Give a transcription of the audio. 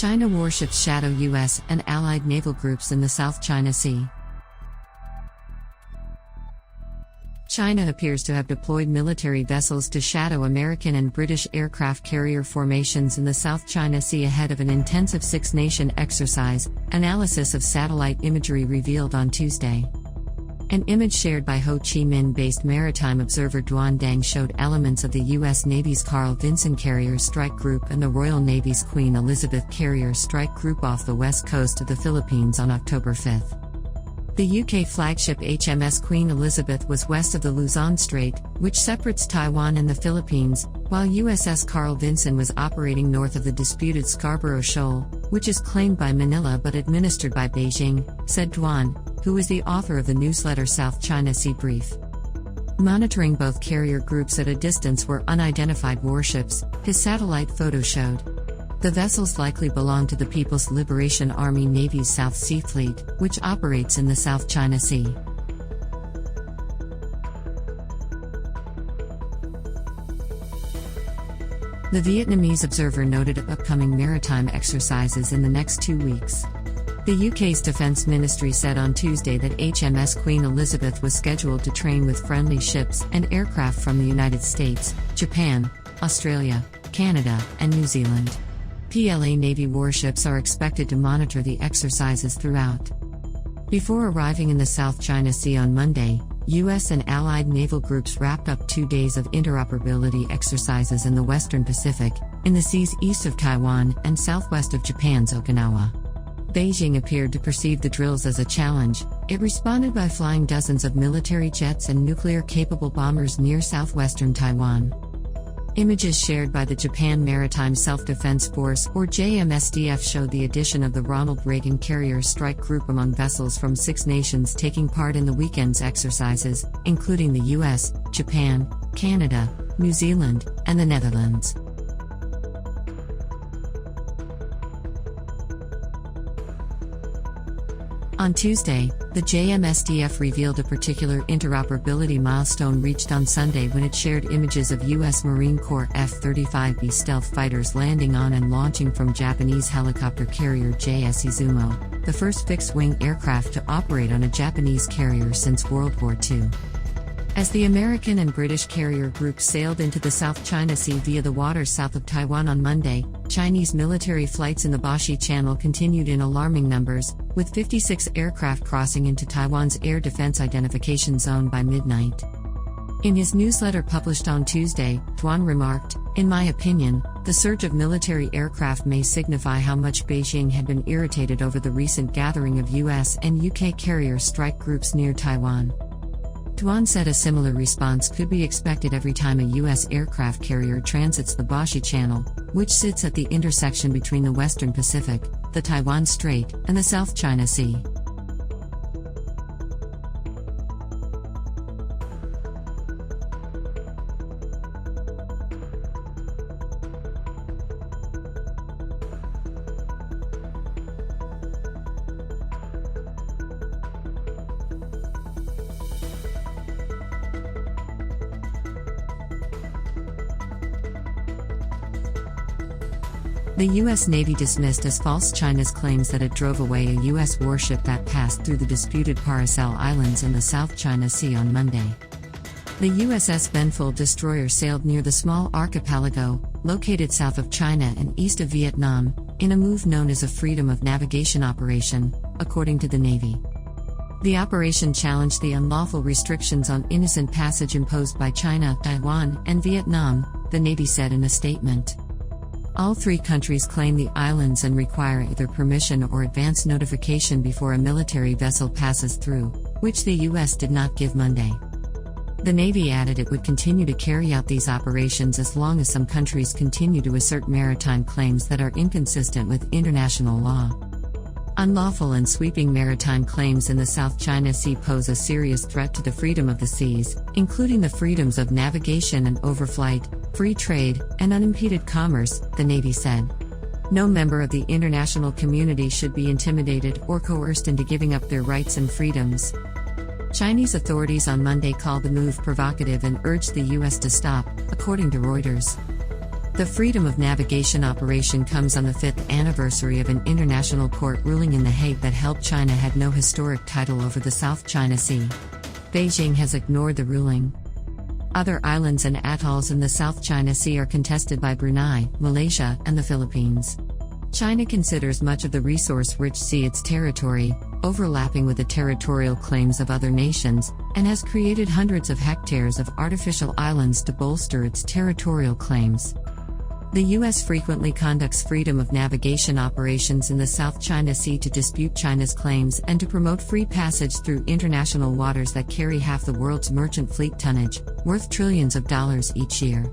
China warships shadow U.S. and allied naval groups in the South China Sea. China appears to have deployed military vessels to shadow American and British aircraft carrier formations in the South China Sea ahead of an intensive six-nation exercise, analysis of satellite imagery revealed on Tuesday. An image shared by Ho Chi Minh-based maritime observer Duan Dang showed elements of the U.S. Navy's Vinson carrier strike group and the Royal Navy's Queen Elizabeth carrier strike group off the west coast of the Philippines on October 5. The UK flagship HMS Queen Elizabeth was west of the Luzon Strait, which separates Taiwan and the Philippines, while USS Vinson was operating north of the disputed Scarborough Shoal, which is claimed by Manila but administered by Beijing, said Duan, who is the author of the newsletter South China Sea Brief. Monitoring both carrier groups at a distance were unidentified warships, his satellite photo showed. The vessels likely belong to the People's Liberation Army Navy's South Sea Fleet, which operates in the South China Sea. The Vietnamese observer noted upcoming maritime exercises in the next 2 weeks. The UK's Defence Ministry said on Tuesday that HMS Queen Elizabeth was scheduled to train with friendly ships and aircraft from the United States, Japan, Australia, Canada, and New Zealand. PLA Navy warships are expected to monitor the exercises throughout. Before arriving in the South China Sea on Monday, U.S. and allied naval groups wrapped up 2 days of interoperability exercises in the Western Pacific, in the seas east of Taiwan and southwest of Japan's Okinawa. Beijing appeared to perceive the drills as a challenge. It responded by flying dozens of military jets and nuclear-capable bombers near southwestern Taiwan. Images shared by the Japan Maritime Self-Defense Force or JMSDF showed the addition of the Ronald Reagan Carrier Strike Group among vessels from 6 nations taking part in the weekend's exercises, including the US, Japan, Canada, New Zealand, and the Netherlands. On Tuesday, the JMSDF revealed a particular interoperability milestone reached on Sunday when it shared images of U.S. Marine Corps F-35B stealth fighters landing on and launching from Japanese helicopter carrier JS Izumo, the first fixed-wing aircraft to operate on a Japanese carrier since World War II. As the American and British carrier groups sailed into the South China Sea via the waters south of Taiwan on Monday, Chinese military flights in the Bashi Channel continued in alarming numbers, with 56 aircraft crossing into Taiwan's Air Defense Identification Zone by midnight. In his newsletter published on Tuesday, Duan remarked, "In my opinion, the surge of military aircraft may signify how much Beijing had been irritated over the recent gathering of US and UK carrier strike groups near Taiwan." Duan said a similar response could be expected every time a U.S. aircraft carrier transits the Bashi Channel, which sits at the intersection between the Western Pacific, the Taiwan Strait, and the South China Sea. The U.S. Navy dismissed as false China's claims that it drove away a U.S. warship that passed through the disputed Paracel Islands in the South China Sea on Monday. The USS Benfold destroyer sailed near the small archipelago, located south of China and east of Vietnam, in a move known as a Freedom of Navigation operation, according to the Navy. The operation challenged the unlawful restrictions on innocent passage imposed by China, Taiwan, and Vietnam, the Navy said in a statement. All 3 countries claim the islands and require either permission or advance notification before a military vessel passes through, which the U.S. did not give Monday. The Navy added it would continue to carry out these operations as long as some countries continue to assert maritime claims that are inconsistent with international law. Unlawful and sweeping maritime claims in the South China Sea pose a serious threat to the freedom of the seas, including the freedoms of navigation and overflight, free trade, and unimpeded commerce, the Navy said. No member of the international community should be intimidated or coerced into giving up their rights and freedoms. Chinese authorities on Monday called the move provocative and urged the U.S. to stop, according to Reuters. The Freedom of Navigation operation comes on the 5th anniversary of an international court ruling in The Hague that held China had no historic title over the South China Sea. Beijing has ignored the ruling. Other islands and atolls in the South China Sea are contested by Brunei, Malaysia, and the Philippines. China considers much of the resource-rich sea its territory, overlapping with the territorial claims of other nations, and has created hundreds of hectares of artificial islands to bolster its territorial claims. The U.S. frequently conducts freedom of navigation operations in the South China Sea to dispute China's claims and to promote free passage through international waters that carry half the world's merchant fleet tonnage, worth trillions of dollars each year.